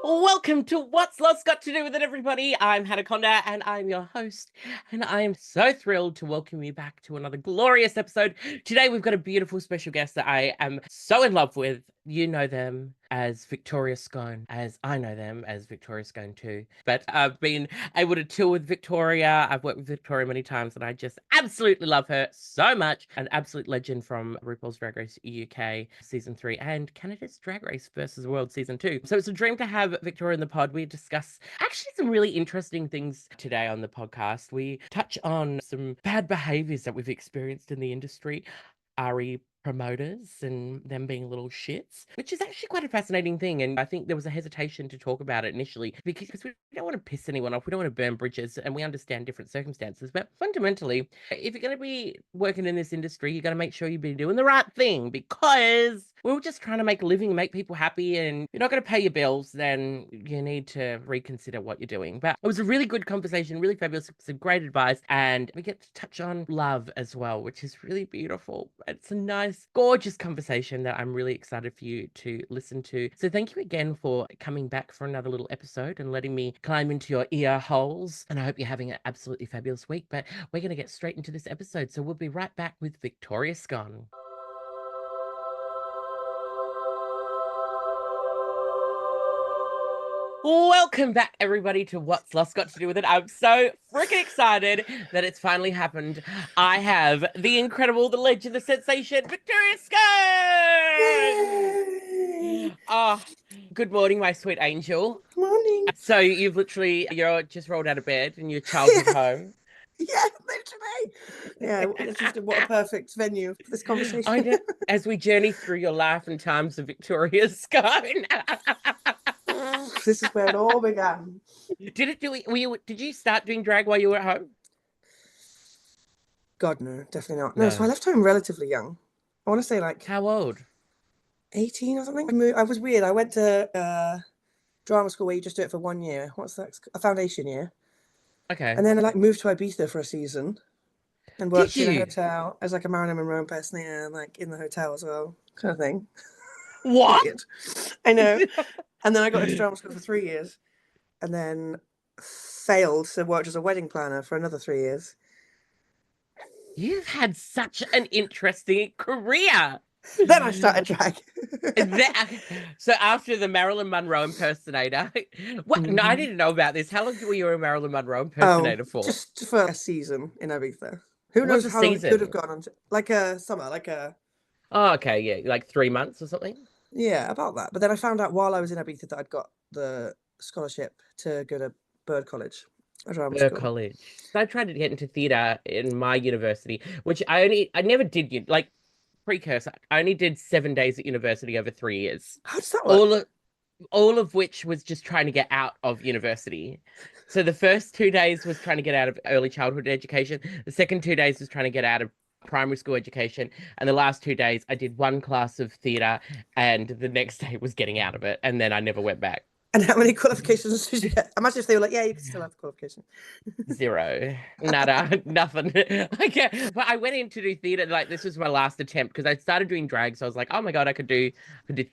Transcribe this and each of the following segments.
Welcome to What's Lost Got to Do with It, everybody. I'm Hannah Conda and I'm your host. And I am so thrilled to welcome you back to another glorious episode. Today, we've got a beautiful special guest that I am so in love with. You know them as Victoria Scone, as I know them as Victoria Scone too. But I've been able to tour with Victoria. I've worked with Victoria many times and I just absolutely love her so much. An absolute legend from RuPaul's Drag Race UK Season 3 and Canada's Drag Race versus World Season 2. So it's a dream to have Victoria in the pod. We discuss actually some really interesting things today on the podcast. We touch on some bad behaviors that we've experienced in the industry. RE promoters and them being little shits, which is actually quite a fascinating thing. And I think there was a hesitation to talk about it initially because we don't want to piss anyone off. We don't want to burn bridges and we understand different circumstances. But fundamentally, if you're going to be working in this industry, you got to make sure you've been doing the right thing because we're just trying to make a living, make people happy. And you're not going to pay your bills, then you need to reconsider what you're doing. But it was a really good conversation, really fabulous, some great advice. And we get to touch on love as well, which is really beautiful. It's a nice, gorgeous conversation that I'm really excited for you to listen to. So thank you again for coming back for another little episode and letting me climb into your ear holes. And I hope you're having an absolutely fabulous week. But we're going to get straight into this episode. So we'll be right back with Victoria Scone. Welcome back, everybody, to What's Lost Got to Do with It. I'm so freaking excited that it's finally happened. I have the incredible, the legend, the sensation, Victoria Scone! Oh, good morning, my sweet angel. Morning. So you're just rolled out of bed in your childhood home. Yeah, literally. Yeah, it's just what a perfect venue for this conversation. I know, as we journey through your life and times of Victoria Scone. This is where it all began. Did you start doing drag while you were at home? God, no, definitely not. No, so I left home relatively young. I want to say like How old? 18 or something. I was weird. I went to drama school where you just do it for 1 year. What's that? A foundation year. Okay. And then I moved to Ibiza for a season and worked Did in a you? hotel as like a Marilyn Monroe impersonator, like in the hotel as well, kind of thing. What? Weird. I know. And then I got into drama school for 3 years and then failed to work as a wedding planner for another 3 years. You've had such an interesting career. Then I started drag. So after the Marilyn Monroe impersonator, what? No, I didn't know about this. How long were you a Marilyn Monroe impersonator for? Just for a season in Ibiza. Who What's knows a how long it could have season? gone on to, like a summer, like a Oh, okay, yeah, like 3 months or something. yeah, about that. But then I found out while I was in Ibiza that I'd got the scholarship to go to Bird College, a drama school. College. So I tried to get into theatre in my university, which I never did. Like precursor, I only did 7 days at university over 3 years. How does that work? All of which was just trying to get out of university. So the first 2 days was trying to get out of early childhood education. The second 2 days was trying to get out of primary school education. And the last 2 days, I did one class of theatre, and the next day was getting out of it. And then I never went back. And how many qualifications did you get? Imagine if they were like, yeah, you can still have the qualification. Zero. Nada. Nothing. Okay. But I went in to do theatre. Like this was my last attempt because I started doing drag. So I was like, oh my God, I could do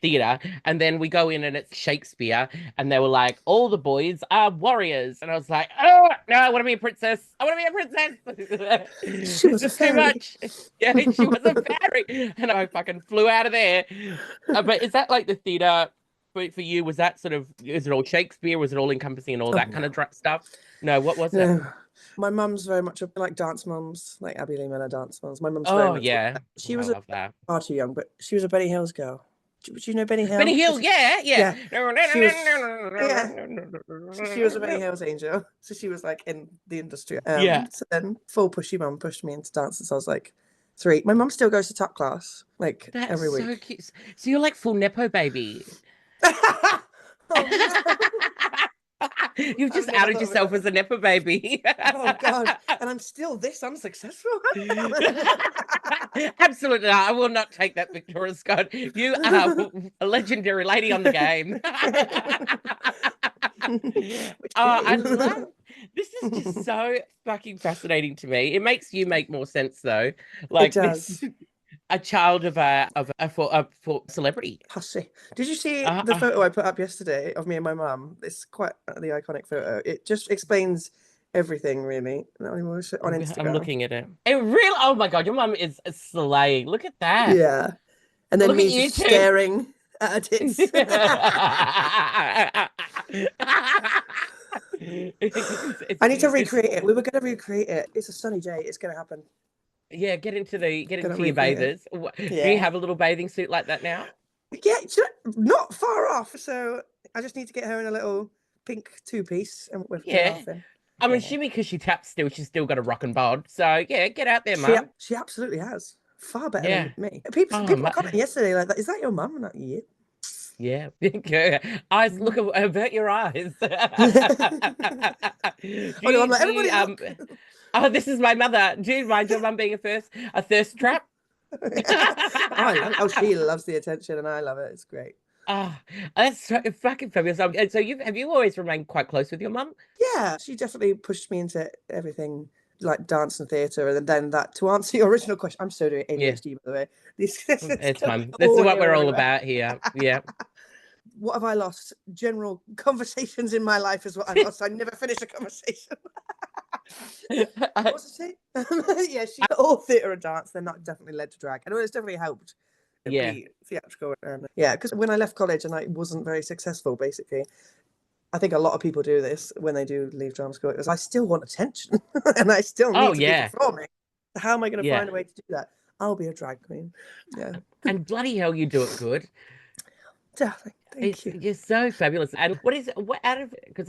theatre. And then we go in and it's Shakespeare. And they were like, all the boys are warriors. And I was like, oh no, I want to be a princess. I want to be a princess. She was This is a too fairy. much. Yeah, she was a fairy. And I fucking flew out of there. But is that like the theatre? For you, was that sort of, is it all Shakespeare? Was it all encompassing and all that kind of stuff? No, what was it? My mum's very much like dance mums, like Abby Lee Miller dance mums. My mum's Oh, very much yeah. She I was love that. far too young, but she was a Benny Hills girl. Do you know Benny Hill? Benny Hill, yeah. She was, she was a Benny Hills angel. So she was like in the industry. So then full pushy mum pushed me into dance since I was like 3. My mum still goes to tap class like every week. That's so cute. So you're like full Nepo baby. Oh, no. You've just outed yourself as a Nepo baby. Oh God. And I'm still this unsuccessful. Absolutely not. I will not take that, Victoria Scott. You are a legendary lady on the game. I love this. Is just so fucking fascinating to me. It makes you make more sense though. Like it does. a child of a celebrity. Hussy. Did you see Uh, the uh, photo I put up yesterday of me and my mum? It's quite the iconic photo. It just explains everything, really. Not anymore on I'm Instagram. looking at it. It really. Oh my God, your mum is slaying. Look at that. Yeah. And then Look at me you just too. staring at her tits. I need to recreate it. We were going to recreate it. It's a sunny day. It's going to happen. Yeah, get Gonna into your recreate it. bathers. Do you Yeah. have a little bathing suit like that now? Yeah, it's not far off. So I just need to get her in a little pink two-piece and with her Yeah. laughing. I'm Yeah. assuming because she taps still, she's still got a rock and bod. So yeah, get out there, mum. She absolutely has. Far better Yeah. than me. People Oh, were commenting yesterday like that. Is that your mum? I'm like, yeah. yeah. Eyes, look, avert your eyes. Oh no, I'm like, Do you everybody look. oh, this is my mother. Do you mind your mum being a thirst trap? Oh, I love it. Oh, she loves the attention and I love it. It's great. Ah, that's so fucking fabulous. And so have you always remained quite close with your mum? Yeah, she definitely pushed me into everything like dance and theatre. And then that, to answer your original question, I'm so doing Yeah, ADHD, by the way. This is it's gonna be fun. This is all what here we're and all everywhere. about here. Yeah. What have I lost? General conversations in my life is what I lost. I never finished a conversation. What was I saying? Yeah, she all theatre and dance. Then that definitely led to drag. I know it's definitely helped Yeah. be theatrical. And yeah, because when I left college and I wasn't very successful, basically, I think a lot of people do this when they do leave drama school. Because I still want attention and I still Oh need to be yeah. performing. How am I going to Yeah. find a way to do that? I'll be a drag queen. Yeah, And bloody hell, you do it good. darling. Thank It's you. you're so fabulous. And what out of because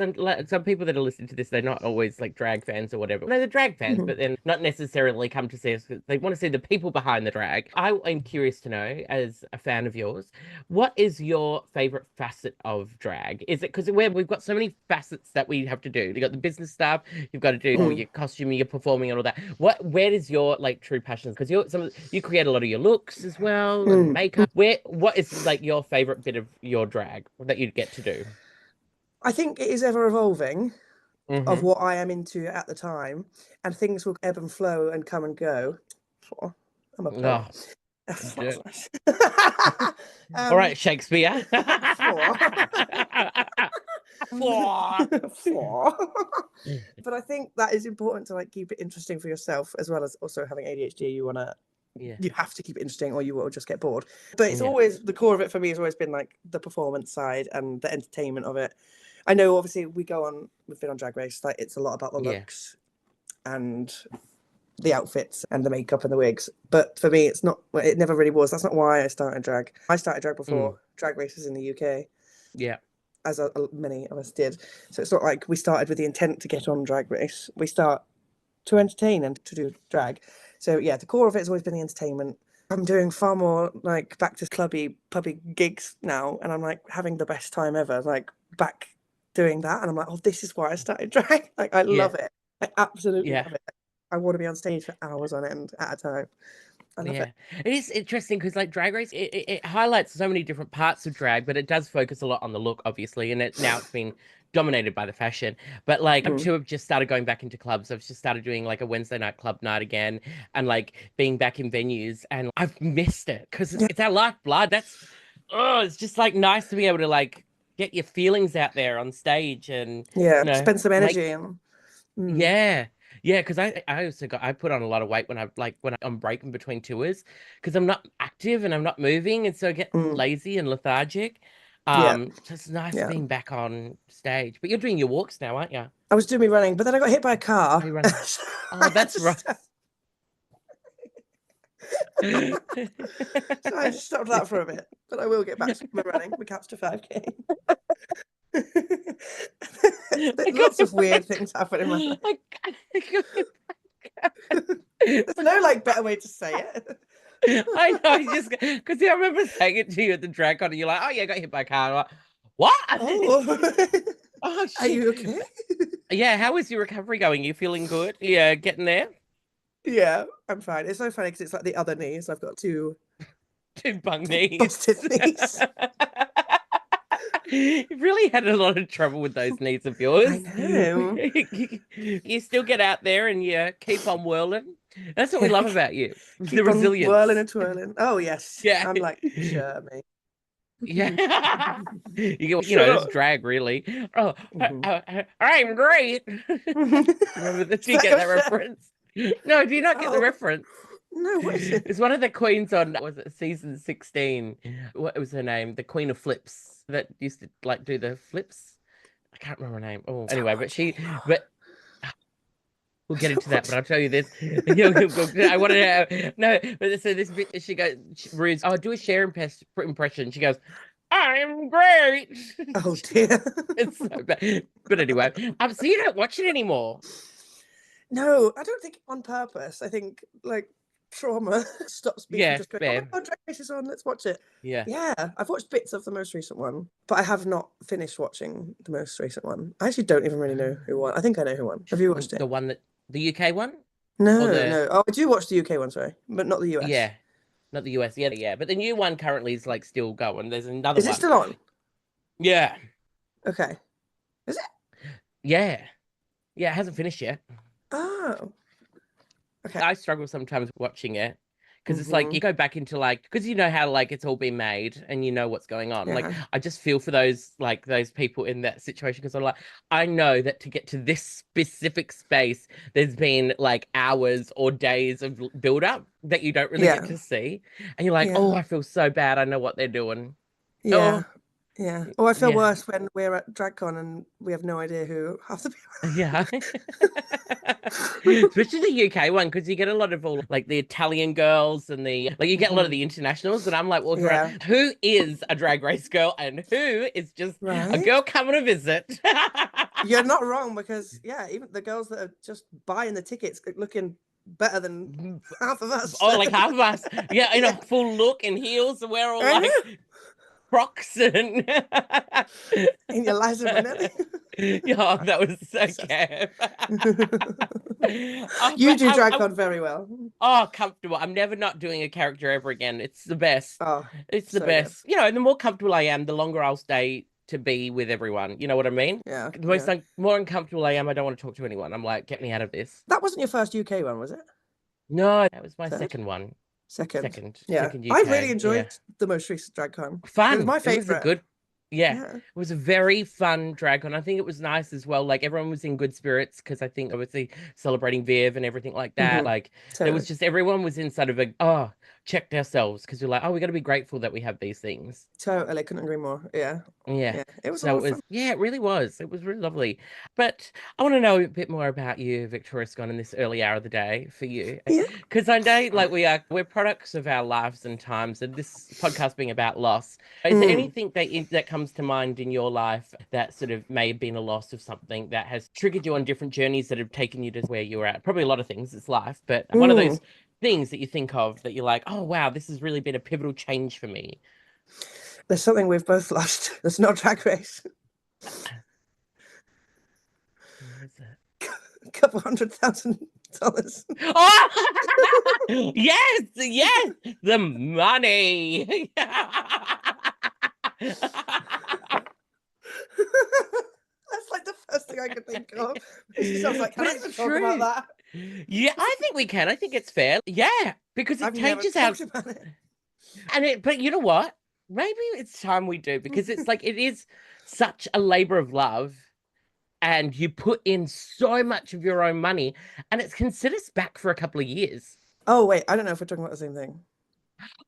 some people that are listening to this, they're not always like drag fans or whatever. No, they're drag fans, Mhm. but then not necessarily come to see us 'cause they want to see the people behind the drag. I am curious to know, as a fan of yours, what is your favorite facet of drag? Is it because we've got so many facets that we have to do? You've got the business stuff, you've got to do all Mm. your costuming, your performing, and all that. Where does your like true passion? Because you create a lot of your looks as well and Mm. makeup. What is like your favorite bit of your drag that you get to do? I think it is ever evolving of Mm-hmm. what I am into at the time, and things will ebb and flow and come and go. Oh, I'm a poet. Oh, That's d- nice. all right, Shakespeare. For. For. For. But I think that is important to like keep it interesting for yourself as well as also having ADHD. Yeah, You have to keep it interesting or you will just get bored. But it's yeah, always the core of it for me has always been like the performance side and the entertainment of it. I know obviously we've been on Drag Race, like it's a lot about the yeah. looks and the outfits and the makeup and the wigs. But for me it's not, it never really was. That's not why I started drag. I started drag before Drag Races in the UK, Yeah. as many of us did. So it's not like we started with the intent to get on Drag Race. We start to entertain and to do drag. So yeah, the core of it has always been the entertainment. I'm doing far more like back to clubby, pubby gigs now, and I'm like having the best time ever. Like back doing that, and I'm like, oh, this is why I started drag. Like I Yeah. love it. I absolutely Yeah. love it. I want to be on stage for hours on end at a time. I love it. Yeah, it is interesting because like Drag Race, it highlights so many different parts of drag, but it does focus a lot on the look, obviously, and it's been dominated by the fashion. But like, I'm Mm. too have just started going back into clubs. I've just started doing like a Wednesday night club night again, and like being back in venues, and I've missed it because Yeah, it's our lifeblood. It's just like nice to be able to like get your feelings out there on stage and yeah. you know Spend some energy make and mm. yeah. Yeah, because I also I put on a lot of weight when I'm breaking between tours because I'm not active and I'm not moving and so I get Mm. lazy and lethargic. Yeah, So it's nice yeah. being back on stage. But you're doing your walks now, aren't you? I was doing me running, but then I got hit by a car. Are you running? So Oh, I had that's to right. stop. So I just stopped that for a bit, but I will get back to my running. We caps to 5K. I got Lots hit of by weird things happen in my life. I got hit There's no like better way to say it. I know, just because I remember saying it to you at the drag con, and you're like, "Oh yeah, I got hit by a car." I'm like, what? Oh, Oh are shit! you okay? Yeah, how is your recovery going? You feeling good? Yeah, getting there? Yeah, I'm fine. It's so funny because it's like the other knees. I've got two Two bung knees. busted knees. You've really had a lot of trouble with those knees of I yours. know. You still get out there and you keep on whirling. That's what we love about you. The Keep on resilience. whirling and twirling. Oh, yes. Yeah. I'm like, sure, mate. Yeah. You get, Sure. it's drag, really. Oh, Mhm. I'm great. Remember that? Do you get that reference? No, do you not get the reference? No, what is it? It's one of the queens on, was it season 16? What was her name? The Queen of Flips that used to like do the flips. I can't remember her name. Oh, anyway, but we'll get into that. But I'll tell you this. I want to no, but so this bit, she goes, Ruth, oh, do a Cher impression. She goes, I'm great. Oh dear. It's so bad. But anyway, so you don't watch it anymore. No, I don't think on purpose. I think like trauma stops me from just going, oh my God, Drag Race is on, let's watch it. Yeah, I've watched bits of the most recent one, but I have not finished watching the most recent one. I actually don't even really know who won. I think I know who won. Have you watched it? The one that the UK one? No, no. Oh, I do watch the UK one, sorry, but not the US. Yeah, not the US. Yeah. But the new one currently is like still going. There's another one. Is it still on? Yeah. Okay. Is it? Yeah. Yeah, it hasn't finished yet. Oh. Okay. I struggle sometimes watching it because it's like you go back into like, because you know how like it's all been made and you know what's going on. Like I just feel for those people in that situation because I'm like, I know that to get to this specific space, there's been like hours or days of build up that you don't really get to see. And you're like, oh, I feel so bad. I know what they're doing. Yeah. Oh. Yeah. Oh, I feel worse when we're at DragCon and we have no idea who half the people. Yeah. Especially the UK one, because you get a lot of all like the Italian girls and the you get a lot of the internationals, and I'm like walking around, who is a Drag Race girl and who is just a girl coming to visit? You're not wrong, because even the girls that are just buying the tickets looking better than half of us. Oh, like half of us. Yeah, in a full look and heels, and we're all like Crocs and in your Liza Minnelli. Yeah, that was so Kev. You do DragCon very well. Oh, comfortable. I'm never not doing a character ever again. It's the best. Oh, it's the best. Good. And the more comfortable I am, the longer I'll stay to be with everyone. You know what I mean? Yeah. The more uncomfortable I am, I don't want to talk to anyone. I'm like, get me out of this. That wasn't your first UK one, was it? No, that was my second one. Second. Yeah. Second UK. I really enjoyed the most recent DragCon. Fun. It was my favorite. It was a good. Yeah, it was a very fun DragCon. I think it was nice as well. Like everyone was in good spirits because I think obviously celebrating Viv and everything like that. Like there was just everyone was in sort of a checked ourselves because we're like, we got to be grateful that we have these things. Totally, couldn't agree more. Yeah. It was. So fun. Yeah, it really was. It was really lovely. But I want to know a bit more about you, Victoria Scone, in this early hour of the day for you. Because I know, like we're products of our lives and times, and this podcast being about loss. Is there anything that comes to mind in your life that sort of may have been a loss of something that has triggered you on different journeys that have taken you to where you're at? Probably a lot of things. It's life, but one of those things that you think of that you're like, oh wow, this has really been a pivotal change for me. There's something we've both lost. There's no Drag Race. What is it? A couple $100,000. Oh yes, the money. That's like the first thing I could think of. I was like, can I even talk about that? Yeah, I think we can. I think it's fair. Yeah, because it changes our. But you know what? Maybe it's time we do, because it's like it is such a labor of love, and you put in so much of your own money, and it's considered back for a couple of years. Oh wait, I don't know if we're talking about the same thing.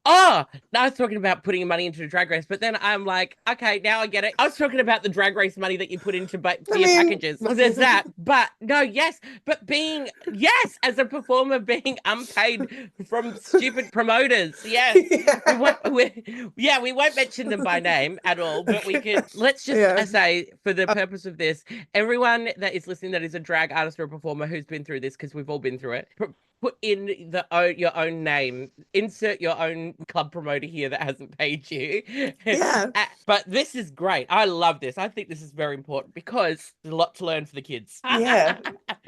Oh, I was talking about putting money into a Drag Race, but then I'm like, okay, now I get it. I was talking about the Drag Race money that you put into your packages. There's that. But no, but as a performer, being unpaid from stupid promoters. Yes. We won't mention them by name at all, but we could, let's just say, for the purpose of this, everyone that is listening that is a drag artist or a performer who's been through this, because we've all been through it, put in your own name, insert your own club promoter here that hasn't paid you. But this is great. I love this. I think this is very important because there's a lot to learn for the kids.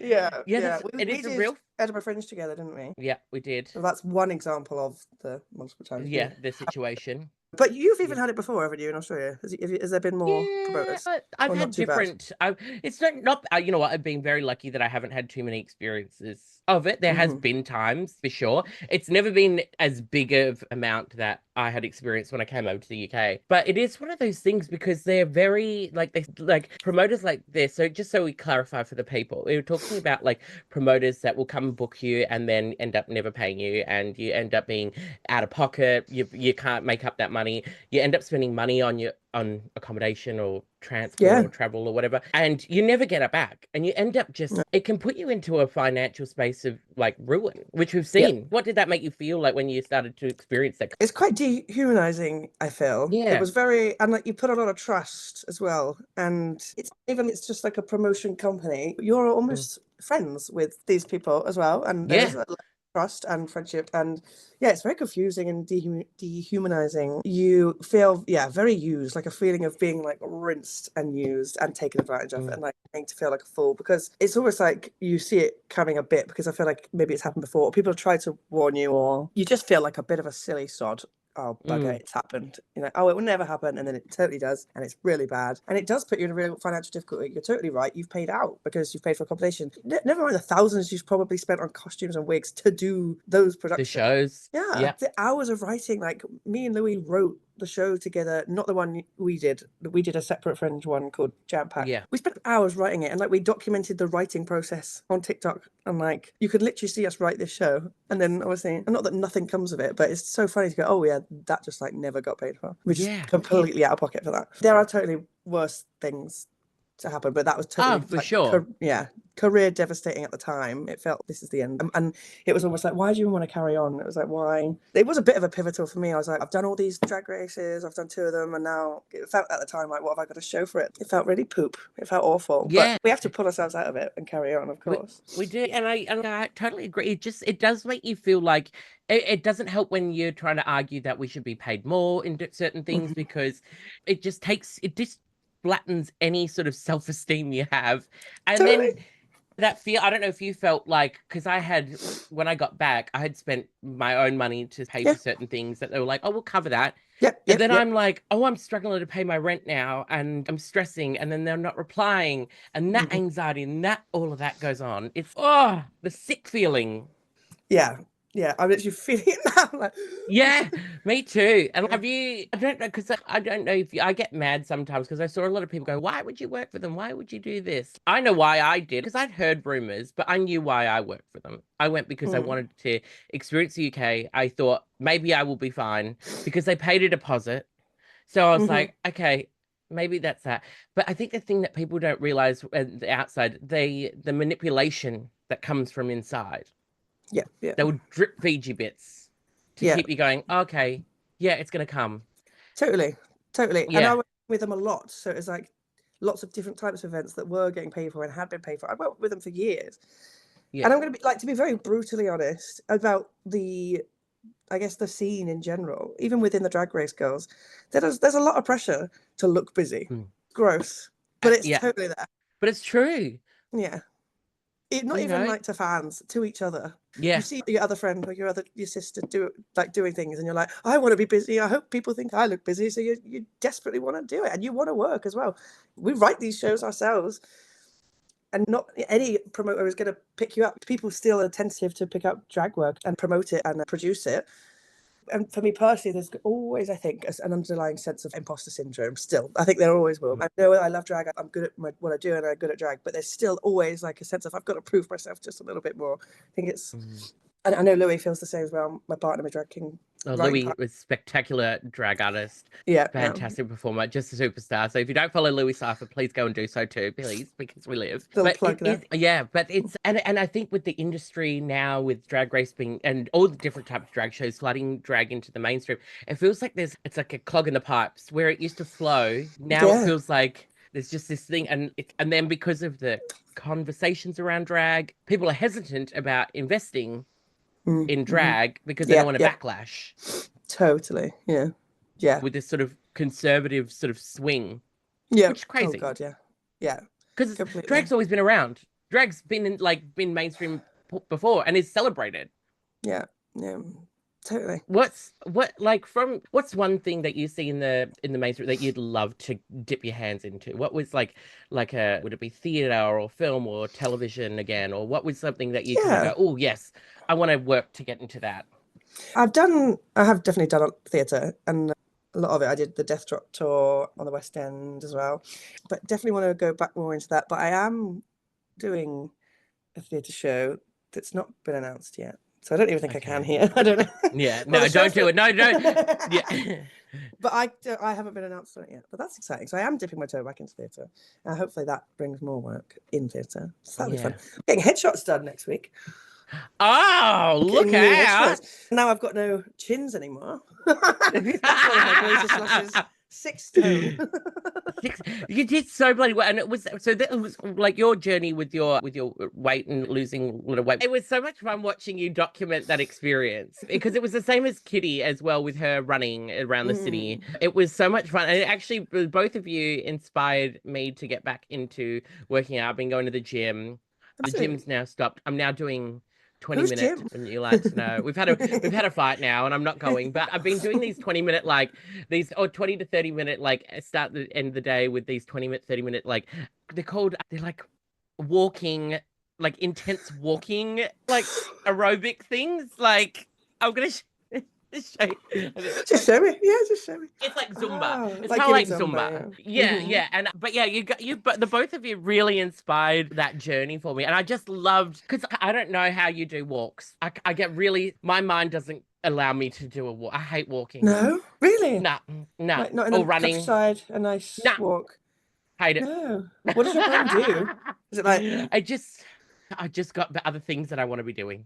Yeah, We it's a did real. Edinburgh Fringe together, didn't we? Yeah, we did. So that's one example of the multiple times. Yeah, the situation. But you've even Yeah. had it before, haven't you, in Australia? Has there been more Yeah, promoters? I've Or not had too bad? different. It's not. You know what? I've been very lucky that I haven't had too many experiences of it. There has Hmm. been times for sure. It's never been as big of amount that I had experienced when I came over to the UK. But it is one of those things because they're very they like promoters like this. So just so we clarify for the people, we were talking about like promoters that will come and book you and then end up never paying you, and you end up being out of pocket. You can't make up that money. You end up spending money on accommodation or transport Yeah. or travel or whatever, and you never get it back, and you end up just No. it can put you into a financial space of like ruin, which we've Yeah. seen. What did that make you feel like when you started to experience that? It's quite dehumanizing, I feel. It Yeah. was very, and like you put a lot of trust as well. And it's just like a promotion company. You're Mm. almost friends with these people as well. And there is Yeah. a lot of trust and friendship. And yeah, it's very confusing and dehumanizing. You feel, yeah, very used, like a feeling of being like rinsed and used and taken advantage of Mm. and like made to feel like a fool because it's almost like you see it coming a bit because I feel like maybe it's happened before. Or people have tried to warn you or you just feel like a bit of a silly sod. Oh, bugger, Mm. it's happened. You know, oh, it will never happen. And then it totally does. And it's really bad. And it does put you in a real financial difficulty. You're totally right. You've paid out because you've paid for accommodation. Never mind the thousands you've probably spent on costumes and wigs to do those The productions. shows. Yeah, Yeah. the hours of writing, like me and Louis wrote the show together, not the one we did. We did a separate Fringe one called Jam Pack. Yeah. We spent hours writing it and like we documented the writing process on TikTok and like you could literally see us write this show. And then obviously, and not that nothing comes of it, but it's so funny to go, oh yeah, that just like never got paid for. We're just Yeah. completely out of pocket for that. There are totally worse things to happen, but that was Oh, totally for like sure. career devastating at the time. It felt this is the end, and it was almost like, why do you even want to carry on? It was like, why? It was a bit of a pivotal for me. I was like, I've done all these drag races, I've done 2 of them, and now it felt at the time like, what have I got to show for it? It felt really poop. It felt awful, but Yeah. we have to pull ourselves out of it and carry on, of course. We did, and I totally agree. It does make you feel like it doesn't help when you're trying to argue that we should be paid more in certain things Mhm. because it just flattens any sort of self-esteem you have, and Totally. then that feel. I don't know if you felt like because I had when I got back, I had spent my own money to pay Yeah. for certain things that they were like, oh, we'll cover that. Yep. And Yep. then Yep. I'm like, oh, I'm struggling to pay my rent now and I'm stressing. And then they're not replying. And that Mhm. anxiety and that all of that goes on. It's, oh, the sick feeling. Yeah. Yeah. I'm literally feeling it now. Like, Yeah, me too. And yeah. have you, I don't know, because I don't know if I get mad sometimes because I saw a lot of people go, why would you work for them? Why would you do this? I know why I did because I'd heard rumors, but I knew why I worked for them. I went because I Mm. wanted to experience the UK. I thought maybe I will be fine because they paid a deposit. So I was Hmm. like, okay, maybe that's that. But I think the thing that people don't realize at the outside, the manipulation that comes from inside, Yeah. Yeah. they would drip feed you bits to Yeah. keep you going, okay, yeah, it's gonna come. Totally. Totally. And I Yeah, went with them a lot. So it was like lots of different types of events that were getting paid for and had been paid for. I worked with them for years. yeah. And I'm going to be like, to be very brutally honest about I guess, the scene in general, even within the Drag Race girls, there's a lot of pressure to look busy. Mm. Gross. But it's Yeah, totally there. but it's true, Yeah. Not you even know? like to fans, to each other. You Yeah. see your other friend or your sister doing things, and you're like, I want to be busy. I hope people think I look busy. So you desperately want to do it, and you want to work as well. We write these shows ourselves, and not any promoter is going to pick you up. People still are attentive to pick up drag work and promote it and produce it. And for me personally, there's always, I think, an underlying sense of imposter syndrome still. I think there always will. Mm. I know I love drag. I'm good at what I do and I'm good at drag, but there's still always like a sense of I've got to prove myself just a little bit more. I think it's, Mm. and I know Louis feels the same as well. My partner, my drag king Oh, writing Louis part. was spectacular drag artist, Yeah, no, fantastic performer, just a superstar. So if you don't follow Louis Cypher, please go and do so too, please, because we live. little But plug it there. is, yeah, but it's and I think with the industry now, with drag race being and all the different types of drag shows flooding drag into the mainstream, it feels like it's like a clog in the pipes where it used to flow. Now it Yeah. feels like there's just this thing, and then because of the conversations around drag, people are hesitant about investing in Mm-hmm. drag because they don't Yeah, want a yeah, backlash totally. Yeah, yeah, with this sort of conservative sort of swing, yeah. which is Oh crazy God, yeah, yeah, because completely. drag's always been around. drag's been mainstream before and is celebrated. Yeah, totally. What's one thing that you see in the mainstream that you'd love to dip your hands into? What was like would it be theater or film or television again, or what was something that you kind of go, oh yes, I want to work to get into that? I have definitely done theatre, and a lot of it I did the Death Drop tour on the West End as well, but definitely want to go back more into that. But I am doing a theatre show that's not been announced yet, so I don't even think I can here. I don't know. Yeah, no, don't do it. No, don't. Yeah. But I haven't been announced on it yet. But that's exciting. So I am dipping my toe back into theatre. Hopefully that brings more work in theatre. So that'll be fun. Getting headshots done next week. Oh, look out! Now I've got no chins anymore. That's one of my greatest losses. 6 stone. You did so bloody well, and it was like your journey with your weight and losing a little weight. It was so much fun watching you document that experience, because it was the same as Kitty as well, with her running around the city. It was so much fun, and it actually, both of you inspired me to get back into working out. I've been going to the gym. Absolutely. The gym's now stopped. I'm now doing 20-minute, and you like to know we've had a fight now, and I'm not going, but I've been doing these 20-minute, like these 20 to 30-minute, like start the end of the day with these 20-minute, 30-minute, like they're like walking, like intense walking, like aerobic things. Like I'm gonna show you. Just show me. Yeah, just show me. It's like Zumba. Oh, it's kind of like Zumba. Zumba. Yeah. And but yeah, but the both of you really inspired that journey for me. And I just loved, because I don't know how you do walks. I get really, my mind doesn't allow me to do a walk. I hate walking. No, really? No. Like, not in the running. countryside, a nice walk. Hate it. No. What does your brain do? Is it like I just got other things that I want to be doing,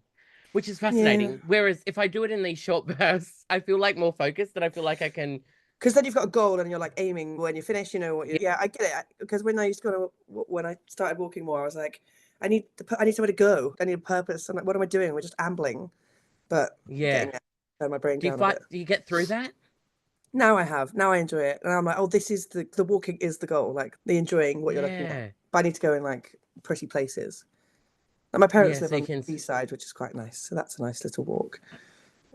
which is fascinating. Yeah. Whereas if I do it in these short bursts, I feel like more focused, and I feel like I can. Because then you've got a goal and you're like aiming when you finish, you know what you. Yeah, I get it. Because when I started walking more, I was like, I need somewhere to go. I need a purpose. I'm like, what am I doing? We're just ambling. But yeah, turn my brain down. Do you get through that? Now I have. Now I enjoy it, and I'm like, oh, this is the walking is the goal. Like the enjoying what you're looking at. But I need to go in like pretty places. And my parents live on the east side, which is quite nice. So that's a nice little walk.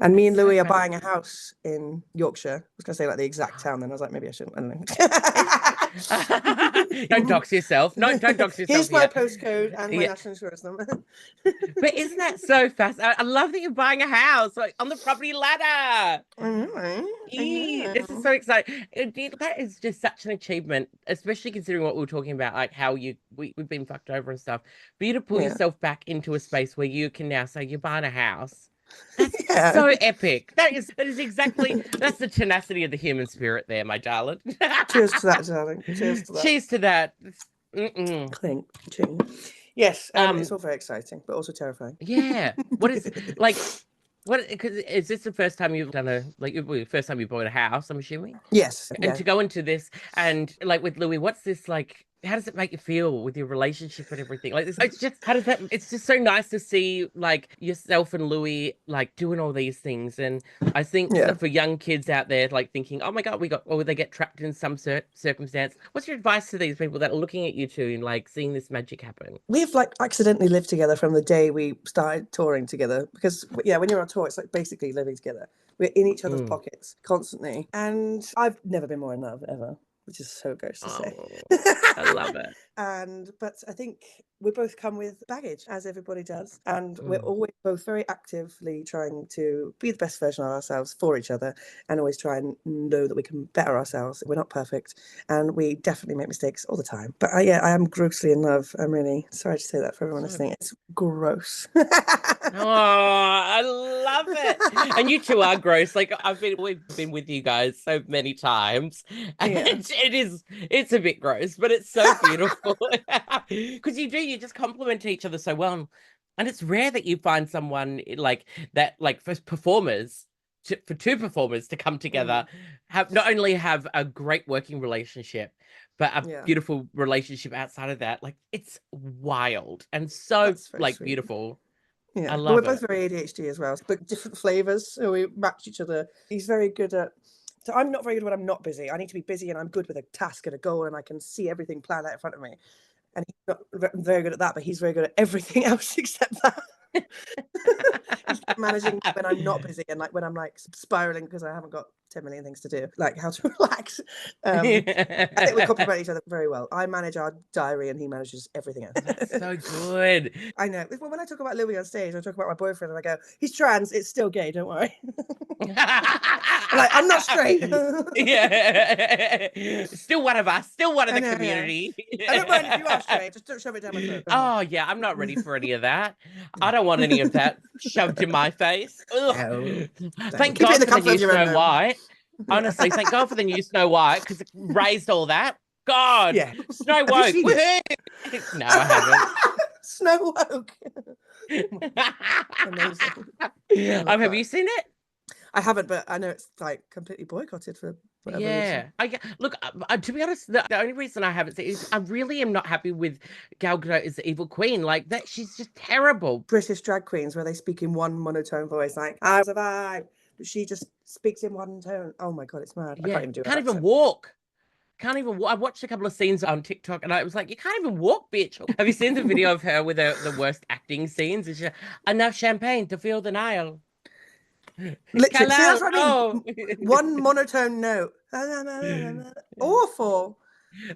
And me and Louis are buying a house in Yorkshire. I was going to say like the exact town, then I was like, maybe I shouldn't. I don't know. Don't dox yourself. No, don't dox yourself. Here's my postcode and my national insurance number. But isn't that so fast? I love that you're buying a house, like on the property ladder. I know. This is so exciting. That is just such an achievement, especially considering what we were talking about, like how we've been fucked over and stuff. For you to pull yourself back into a space where you can now say you're buying a house. That's so epic. That's the tenacity of the human spirit there, my darling. Cheers to that, darling. Cheers to that. Cheers to that. Clink, ching. Yes, it's all very exciting, but also terrifying. Yeah. What is like? Because is this the first time you've done first time you bought a house? I'm assuming. Yes. And to go into this, and like with Louis, what's this like? How does it make you feel with your relationship and everything? Like this, it's just so nice to see like yourself and Louis like doing all these things. And I think for young kids out there like thinking, oh my God, they get trapped in some circumstance. What's your advice to these people that are looking at you two and like seeing this magic happen? We've like accidentally lived together from the day we started touring together, because when you're on tour, it's like basically living together. We're in each other's pockets constantly. And I've never been more in love ever, which is so gross to say. I love it. But I think we both come with baggage, as everybody does. And we're always both very actively trying to be the best version of ourselves for each other, and always try and know that we can better ourselves. We're not perfect, and we definitely make mistakes all the time. But I am grossly in love. I'm really sorry to say that for everyone listening. It's gross. Oh, I love it. And you two are gross. Like we've been with you guys so many times. And it's a bit gross, but it's so beautiful. Because you just complement each other so well. And it's rare that you find someone like that, like for two performers to come together, not only have a great working relationship, but a beautiful relationship outside of that. Like it's wild and so like sweet. Beautiful. Yeah, we're both very ADHD as well, but different flavors. So we match each other. He's very good at. So I'm not very good when I'm not busy. I need to be busy, and I'm good with a task and a goal, and I can see everything planned out in front of me. and he's not very good at that, but he's very good at everything else except that. He's managing when I'm not busy and like when I'm like spiraling because I haven't got 10 million things to do, like how to relax. I think we complement each other very well. I manage our diary and he manages everything else. That's so good. I know. Well, when I talk about Louis on stage, I talk about my boyfriend and I go, he's trans, it's still gay, don't worry. I'm not straight. Yeah. Still one of us, still one of the community. I don't mind if you are straight, just don't shove it down my throat. Oh yeah, I'm not ready for any of that. I don't want any of that shoved in my face. No. Thank God for the new Snow White. Honestly, thank God for the new Snow White because it raised all that. God, yeah. Snow Woke. No, I haven't. Snow Woke. Amazing. Have you seen it? I haven't, but I know it's like completely boycotted for whatever reason. Look, to be honest, the only reason I haven't seen it is I really am not happy with Gal Gadot as the evil queen. Like that, she's just terrible. British drag queens where they speak in one monotone voice, like I survive, but she just speaks in one tone. Oh my God, it's mad. Yeah, I can't even do it. Can't even walk. Can't even walk. I watched a couple of scenes on TikTok and I was like, you can't even walk, bitch. Have you seen the video of her with the worst acting scenes? It's just, enough champagne to fill the Nile. Literally, see, that's what I mean. One monotone note. Awful.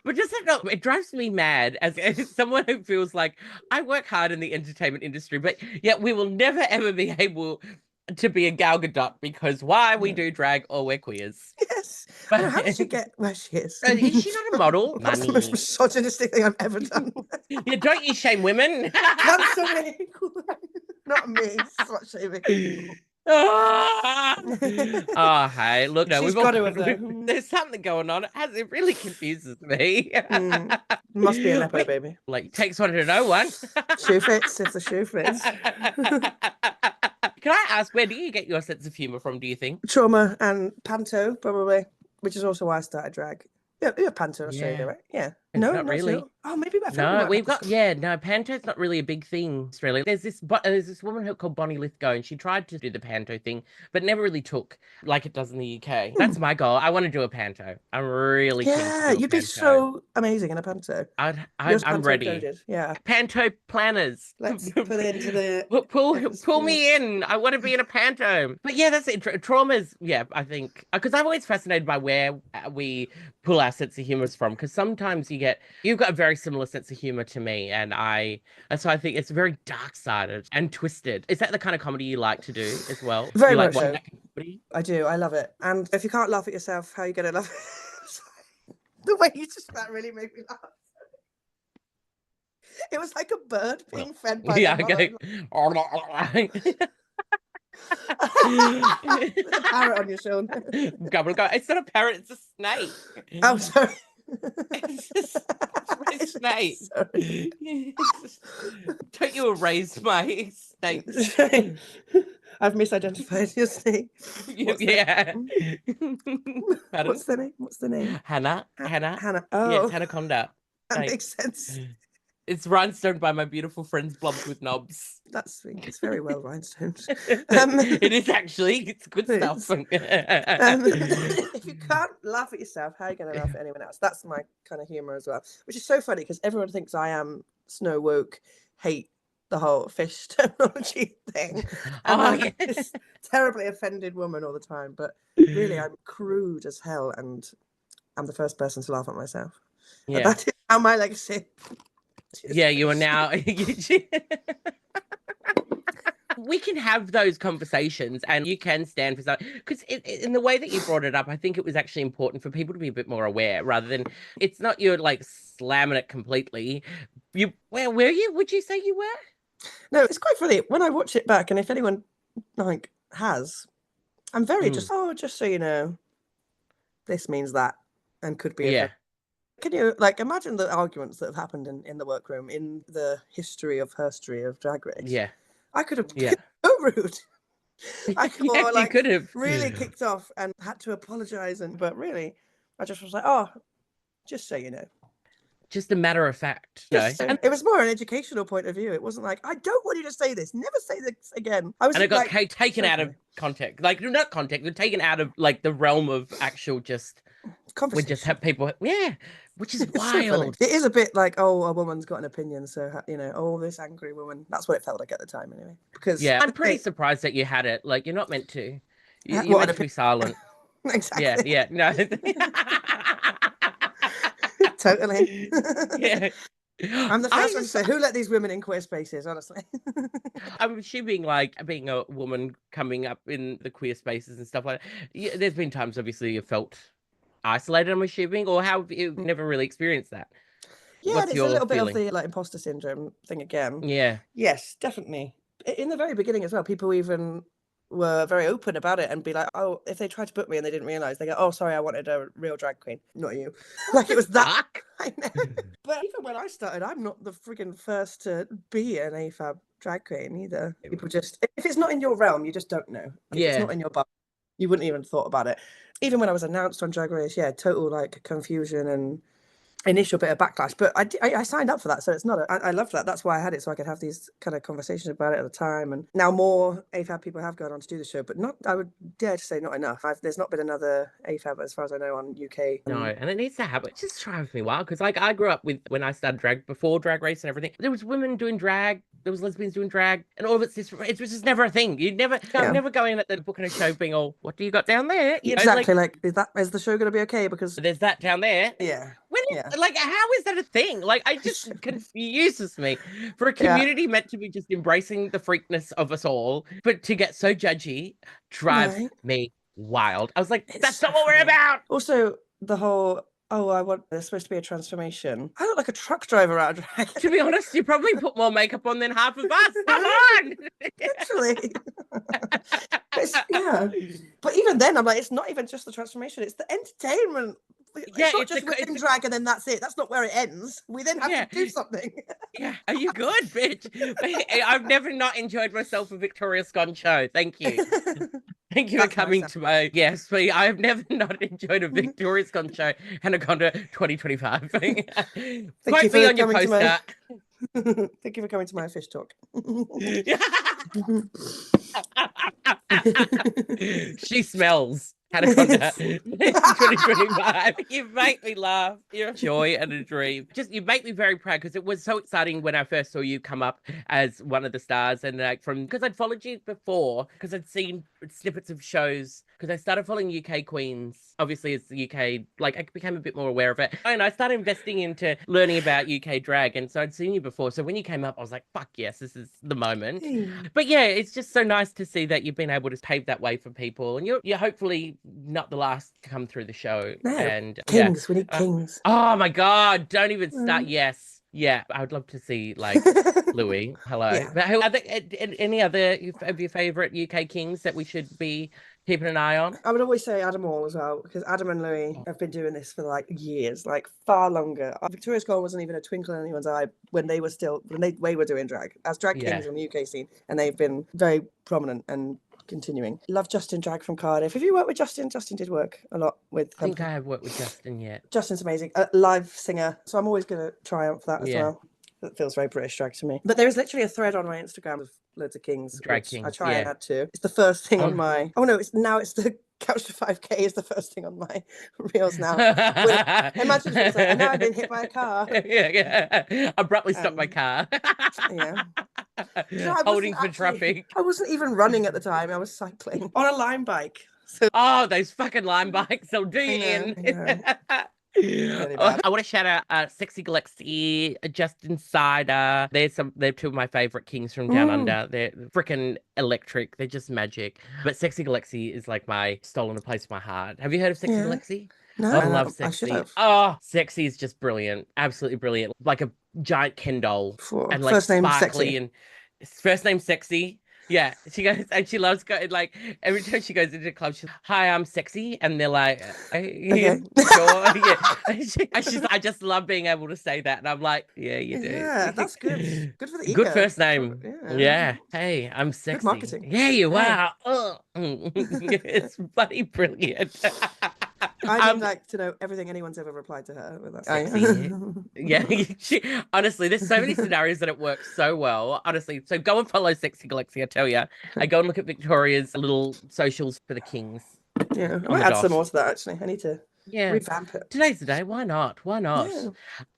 But does it drives me mad as someone who feels like I work hard in the entertainment industry, but yet we will never ever be able to be a Gal Gadot because why we do drag or we're queers. Yes. But how did she get where she is? Is she not a model? That's the most misogynistic thing I've ever done. Yeah, don't you shame women? Cancel me. Not me. Slut shaming. Oh, hey, look, no, She's got to have there's something going on. It really confuses me. Must be a Nepo baby. Like, takes one to know one. Shoe fits if the shoe fits. Can I ask, where do you get your sense of humor from, do you think? Trauma and panto, probably, which is also why I started drag. You're panto in Australia, right? Yeah. No, not really. So. Oh, maybe. No, we've got panto's not really a big thing in Australia. There's this woman called Bonnie Lithgow, and she tried to do the panto thing, but never really took like it does in the UK. That's my goal. I want to do a panto. I'm really keen to do a you'd be so amazing in a panto. I'm ready. Coded. Yeah. Panto planners. Let's put it into the pull me in. I want to be in a panto. But yeah, that's it. Traumas. Yeah, I think because I'm always fascinated by where we pull our sense of humor from. Because sometimes you've got a very similar sense of humor to me, and that's why I think it's very dark-sided and twisted. Is that the kind of comedy you like to do as well? Very much so. I do. I love it. And if you can't laugh at yourself, how are you going to laugh? The way you just that really made me laugh. It was like a bird being fed by the parrot on your shoulder. It's not a parrot, it's a snake. Oh, sorry. It's a snake. Don't you erase my snakes? I've misidentified your snake. Yeah. What's the name? Hannah. Oh. Yeah, it's Anaconda. That makes sense. It's rhinestoned by my beautiful friends Blobs with Knobs. That's sweet. It's very well rhinestoned. It is actually. It's good stuff. If you can't laugh at yourself, how are you going to laugh at anyone else? That's my kind of humour as well. Which is so funny because everyone thinks I am snow woke, hate the whole fish terminology thing. And I'm this terribly offended woman all the time. But really, I'm crude as hell and I'm the first person to laugh at myself. Yeah. And that is how my legacy. Yeah, you are now. We can have those conversations and you can stand for something. Because in the way that you brought it up, I think it was actually important for people to be a bit more aware rather than it's not you're like slamming it completely. Where were you? Would you say you were? No, it's quite funny. When I watch it back, and if anyone like has, I'm very just so you know, this means that and could be a Can you like imagine the arguments that have happened in the workroom in the history of Drag Race? Yeah. I could have been so rude. I could have really kicked off and had to apologize but really I just was like, oh, just so you know. Just a matter of fact. And it was more an educational point of view. It wasn't like, I don't want you to say this. Never say this again. It got taken out of context. Like, not context, but taken out of like the realm of actual just... We just have people... Yeah. which is It's so funny. wild. It is a bit like, oh, a woman's got an opinion, so oh, this angry woman. That's what it felt like at the time, anyway. Because I'm pretty surprised that you had it. Like, you're not meant to. You're what meant an to be silent. Exactly. Yeah, no. Totally. Yeah. I'm the first one to say, who let these women in queer spaces, honestly? I'm assuming, like, being a woman coming up in the queer spaces and stuff like that, there's been times, obviously, you felt isolated, I'm assuming, or have you never really experienced that? Yeah, What's it's a your little bit of feeling? the like imposter syndrome thing again. Yeah. Yes, definitely. In the very beginning as well, people even were very open about it and be like, oh, if they tried to book me and they didn't realize, they go, oh, sorry, I wanted a real drag queen, not you. Like it was that. I know. But even when I started, I'm not the friggin' first to be an AFAB drag queen either. People just, if it's not in your realm, you just don't know. If it's not in your bubble, you wouldn't even thought about it. Even when I was announced on Drag Race, total like confusion and initial bit of backlash, but I signed up for that, so it's not I loved that. That's why I had it, so I could have these kind of conversations about it at the time. And now more AFAB people have gone on to do the show, but not, I would dare to say, not enough. There's not been another AFAB as far as I know on UK. No, and it needs to happen. It just drives me wild because, like, I grew up with, when I started drag, before Drag Race and everything, there was women doing drag, there was lesbians doing drag, and all of it's just, it was just never a thing. You'd never, I'm never going at the book and a show being all, what do you got down there? Exactly, like is the show going to be okay? Because there's that down there. Like, how is that a thing? Like, I just confuses me. For a community meant to be just embracing the freakness of us all, but to get so judgy drives me wild. I was like, that's not what we're about. Also, the whole, there's supposed to be a transformation. I look like a truck driver out of drag. To be honest, you probably put more makeup on than half of us. Come on! Literally. But even then, I'm like, it's not even just the transformation, it's the entertainment. It's not just within drag and then that's it. That's not where it ends. We then have to do something. Are you good, bitch? I've never not enjoyed myself a Victoria Scone show. Thank you. Thank you for coming to my guest. I have never not enjoyed a Victoria Scone show. Anaconda 2025. Quote me on your poster. Thank you for coming to my fish talk. She smells. Anaconda 2025. You make me laugh. You're a joy and a dream. You make me very proud because it was so exciting when I first saw you come up as one of the stars, and because I'd followed you before, because I'd seen snippets of shows, because I started following UK queens. Obviously, it's the UK, like, I became a bit more aware of it. And I started investing into learning about UK drag. And so I'd seen you before. So when you came up, I was like, fuck yes, this is the moment. But yeah, it's just so nice to see that you've been able to pave that way for people. And you're hopefully not the last to come through the show. No, and kings, we need kings. Oh my God, don't even start. Yes. Yeah, I would love to see, like, Louis. Hello. Yeah. But any other of your favourite UK kings that we should be keeping an eye on? I would always say Adam Hall as well, because Adam and Louis have been doing this for like years, like far longer. Victoria Scone wasn't even a twinkle in anyone's eye when they were doing drag as drag kings on the UK scene, and they've been very prominent and continuing. Love Justin Drag from Cardiff. Have you worked with Justin? Justin did work a lot with. I think I have worked with Justin yet. Justin's amazing, a live singer, so I'm always going to triumph that as well. That feels very British drag to me. But there is literally a thread on my Instagram of loads of kings. Drag kings. I try and add to. It's the first thing on my. Oh no! It's the Couch to 5K is the first thing on my reels now. Imagine if it's like, and now I've been hit by a car. Abruptly stopped my car. Holding for traffic. I wasn't even running at the time. I was cycling on a Lime bike. So, those fucking Lime bikes, they'll do you in. Really I want to shout out Sexy Galaxy, Justin Cider. They're two of my favorite kings from Down Under. They're freaking electric. They're just magic. But Sexy Galaxy is like my stolen a place in my heart. Have you heard of Sexy Galaxy? No, I love Sexy. Sexy is just brilliant. Absolutely brilliant. Like a giant Ken doll. And like first name sparkly Sexy. And first name Sexy. Yeah, she goes, and she loves going, like, every time she goes into a club, she's like, hi, I'm Sexy. And they're like, okay. Sure. I just love being able to say that. And I'm like, yeah, you do. Yeah, that's good. Good for the ego. Good first name. Yeah. Hey, I'm Sexy. Good marketing. Yeah, you are. It's bloody brilliant. I'd like to know everything anyone's ever replied to her with that. Sexy. Honestly, there's so many scenarios that it works so well. Honestly, so go and follow Sexy Galaxy. I tell you, I go and look at Victoria's little socials for the kings. Yeah, I might add some more to that. Actually, I need to Yeah. revamp it. Today's the day. Why not? Why not? Yeah.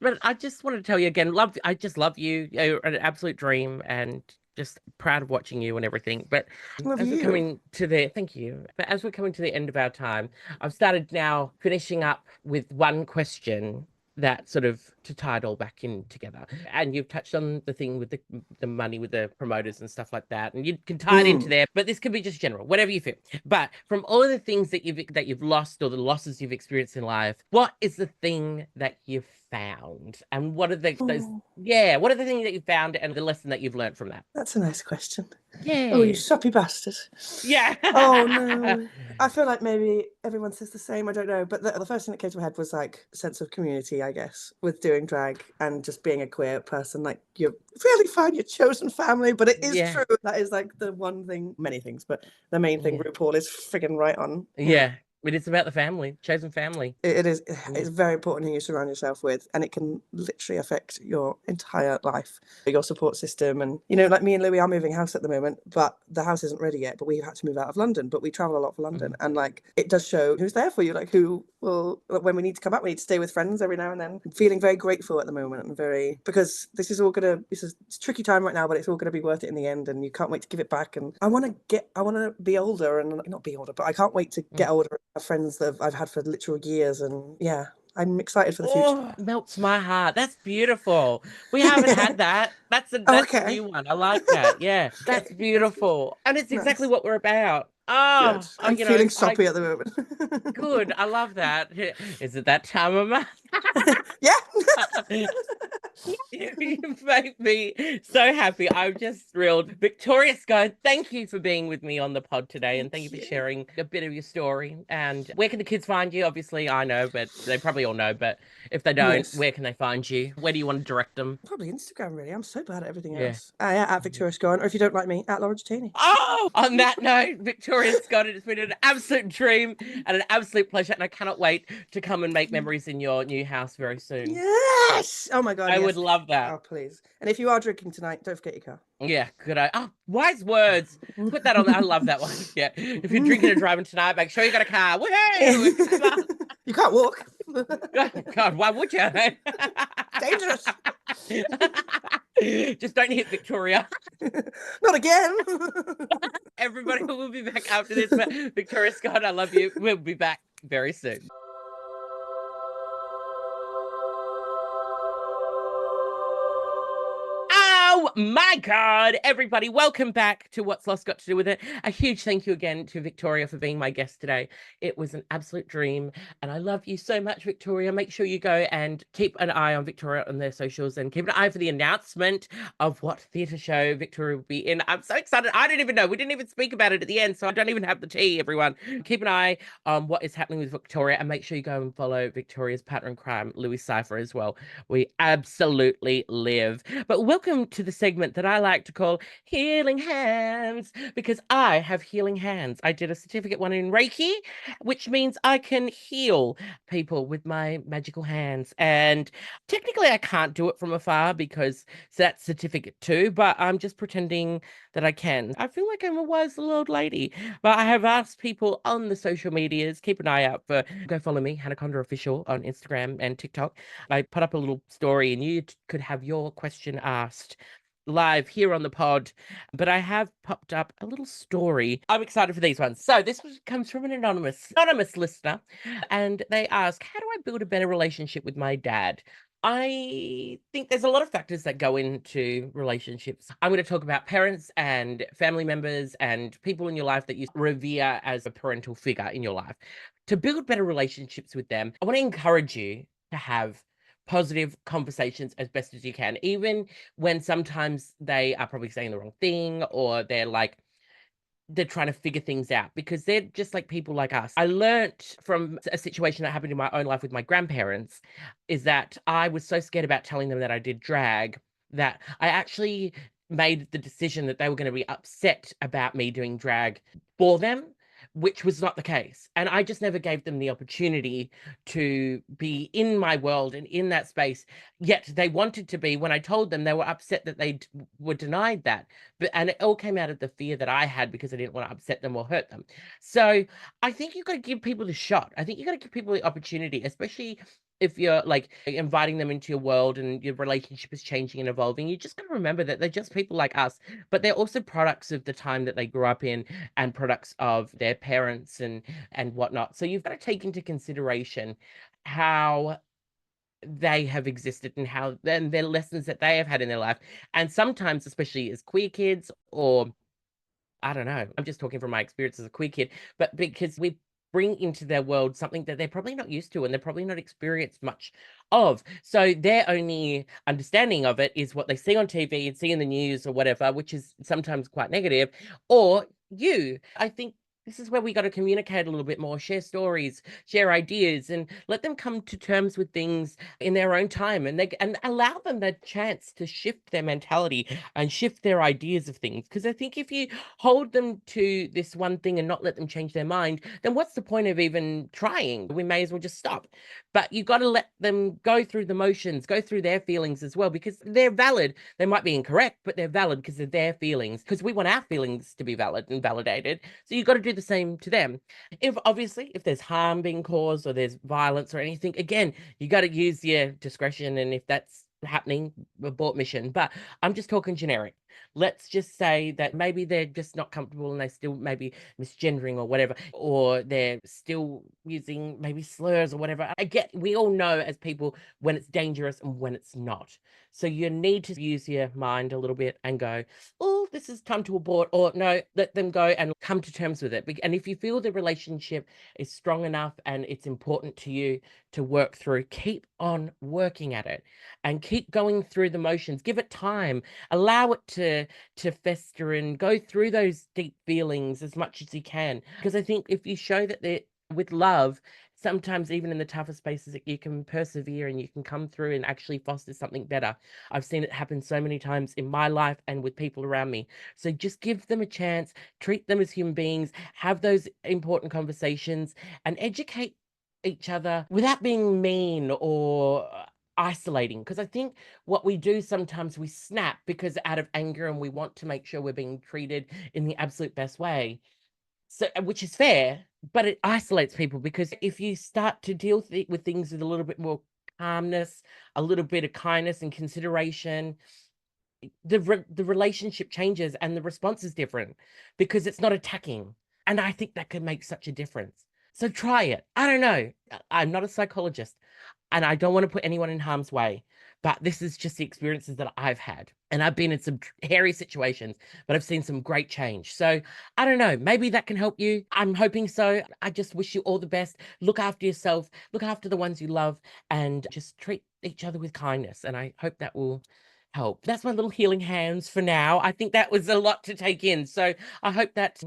But I just want to tell you again, I just love you. You're an absolute dream and just proud of watching you and everything. But Love as we're you. coming to the, thank you. But as we're coming to the end of our time, I've started now finishing up with one question that sort of to tie it all back in together. And you've touched on the thing with the money with the promoters and stuff like that. And you can tie it into there, but this could be just general, whatever you feel. But from all of the things that you've lost or the losses you've experienced in life, what is the thing that you've found? And what are what are the things that you found and the lesson that you've learned from that? That's a nice question. Yeah. Oh, you soppy bastard. Yeah. Oh no. I feel like maybe everyone says the same. I don't know. But the first thing that came to my head was like sense of community, I guess, with doing drag and just being a queer person. Like you really find your chosen family. But it is true. That is like the one thing, many things, but the main thing RuPaul is friggin' right on. Yeah. But it's about the family, chosen family. It is. It's very important who you surround yourself with, and it can literally affect your entire life, your support system. And like me and Louis are moving house at the moment, but the house isn't ready yet. But we had to move out of London, but we travel a lot for London, and like it does show who's there for you, like who will, when we need to come back, we need to stay with friends every now and then. I'm feeling very grateful at the moment, and because this is it's a tricky time right now, but it's all gonna be worth it in the end, and you can't wait to give it back. And I want to be older, and not be older, but I can't wait to get older and have friends that I've had for literal years. And yeah, I'm excited for the future. Melts my heart. That's beautiful. We haven't had that. That's a new one. I like that. Yeah, that's beautiful. And it's exactly what we're about. Good. I'm feeling soppy at the moment. Good. I love that. Is it that time of month? Yeah. You make me so happy. I'm just thrilled. Victoria Scone, thank you for being with me on the pod today, and thank you for sharing a bit of your story. And where can the kids find you? Obviously, I know, but they probably all know. But if they don't, where can they find you? Where do you want to direct them? Probably Instagram, really. I'm so bad at everything else. At Victoria Scone, or if you don't like me, at Laura Gittini. Oh, on that note, Victoria Scone, it's been an absolute dream and an absolute pleasure, and I cannot wait to come and make memories in your new house very soon. Yes! Oh my God, I would love that. Oh, please. And if you are drinking tonight, don't forget your car. Yeah, good. Oh, wise words. Put that on there. I love that one. Yeah. If you're drinking and driving tonight, make sure you got a car. Woohoo! You can't walk. God, why would you? Dangerous. Just don't hit Victoria. Not again. Everybody will be back after this. But Victoria Scott, I love you. We'll be back very soon. Oh my God, everybody, welcome back to What's Lost Got to Do With It. A huge thank you again to Victoria for being my guest today. It was an absolute dream, and I love you so much, Victoria. Make sure you go and keep an eye on Victoria on their socials, and keep an eye for the announcement of what theatre show Victoria will be in. I'm so excited. I didn't even know. We didn't even speak about it at the end, so I don't even have the tea, everyone. Keep an eye on what is happening with Victoria, and make sure you go and follow Victoria's partner in crime, Louis Cypher, as well. We absolutely live. But welcome to the segment that I like to call Healing Hands, because I have healing hands. I did a certificate one in Reiki, which means I can heal people with my magical hands. And technically I can't do it from afar because that's certificate 2, but I'm just pretending that I can. I feel like I'm a wise little old lady, but I have asked people on the social medias, keep an eye out for, go follow me, Hanaconda Official on Instagram and TikTok. I put up a little story and you could have your question asked live here on the pod, but I have popped up a little story. I'm excited for these ones. So this comes from an anonymous listener, and they ask, how do I build a better relationship with my dad? I think there's a lot of factors that go into relationships. I'm going to talk about parents and family members and people in your life that you revere as a parental figure in your life. To build better relationships with them, I want to encourage you to have positive conversations as best as you can, even when sometimes they are probably saying the wrong thing, or they're trying to figure things out, because they're just like people like us. I learnt from a situation that happened in my own life with my grandparents, is that I was so scared about telling them that I did drag that I actually made the decision that they were going to be upset about me doing drag for them, which was not the case. And I just never gave them the opportunity to be in my world and in that space. Yet they wanted to be. When I told them, they were upset that they were denied that. And it all came out of the fear that I had because I didn't want to upset them or hurt them. So I think you've got to give people the shot. I think you've got to give people the opportunity, especially if you're like inviting them into your world and your relationship is changing and evolving. You just got to remember that they're just people like us, but they're also products of the time that they grew up in and products of their parents and whatnot. So you've got to take into consideration how they have existed and how then their lessons that they have had in their life. And sometimes, especially as queer kids, or I don't know, I'm just talking from my experience as a queer kid, but because we bring into their world something that they're probably not used to and they're probably not experienced much of. So their only understanding of it is what they see on TV and see in the news or whatever, which is sometimes quite negative, or you. I think this is where we got to communicate a little bit more, share stories, share ideas, and let them come to terms with things in their own time, and allow them the chance to shift their mentality and shift their ideas of things. Because I think if you hold them to this one thing and not let them change their mind, then what's the point of even trying? We may as well just stop. But you got to let them go through the motions, go through their feelings as well, because they're valid. They might be incorrect, but they're valid because they're their feelings, because we want our feelings to be valid and validated. So you got to do the same to them. If obviously, if there's harm being caused or there's violence or anything, again, you got to use your discretion. And if that's happening, abort mission. But I'm just talking generic. Let's just say that maybe they're just not comfortable and they still maybe misgendering or whatever, or they're still using maybe slurs or whatever. I get, we all know as people when it's dangerous and when it's not. So you need to use your mind a little bit and go, oh, this is time to abort, or no, let them go and come to terms with it. And if you feel the relationship is strong enough and it's important to you to work through, keep on working at it and keep going through the motions. Give it time, allow it to fester and go through those deep feelings as much as you can. Because I think if you show that they're with love, sometimes even in the toughest spaces, you can persevere and you can come through and actually foster something better. I've seen it happen so many times in my life and with people around me. So just give them a chance, treat them as human beings, have those important conversations, and educate each other without being mean or isolating. Because I think what we do sometimes, we snap because out of anger and we want to make sure we're being treated in the absolute best way. So, which is fair, but it isolates people, because if you start to deal with things with a little bit more calmness, a little bit of kindness and consideration, the relationship changes and the response is different because it's not attacking. And I think that could make such a difference. So try it. I don't know. I'm not a psychologist and I don't want to put anyone in harm's way, but this is just the experiences that I've had. And I've been in some hairy situations, but I've seen some great change. So I don't know, maybe that can help you. I'm hoping so. I just wish you all the best. Look after yourself, look after the ones you love, and just treat each other with kindness. And I hope that will help. That's my little healing hands for now. I think that was a lot to take in. So I hope that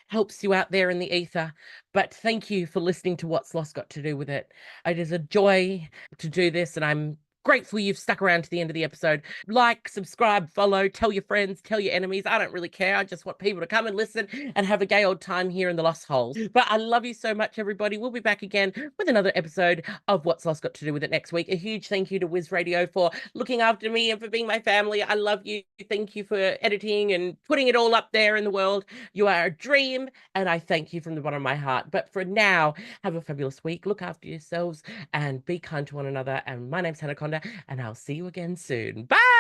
helps you out there in the ether. But thank you for listening to What's Lost Got to Do with It. It is a joy to do this, and I'm grateful you've stuck around to the end of the episode. Like, subscribe, follow, tell your friends, tell your enemies. I don't really care. I just want people to come and listen and have a gay old time here in the Lost Holes. But I love you so much, everybody. We'll be back again with another episode of What's Lost Got to Do with It next week. A huge thank you to Wiz Radio for looking after me and for being my family. I love you. Thank you for editing and putting it all up there in the world. You are a dream, and I thank you from the bottom of my heart. But for now, have a fabulous week. Look after yourselves and be kind to one another. And my name's Hannah Conda, and I'll see you again soon. Bye.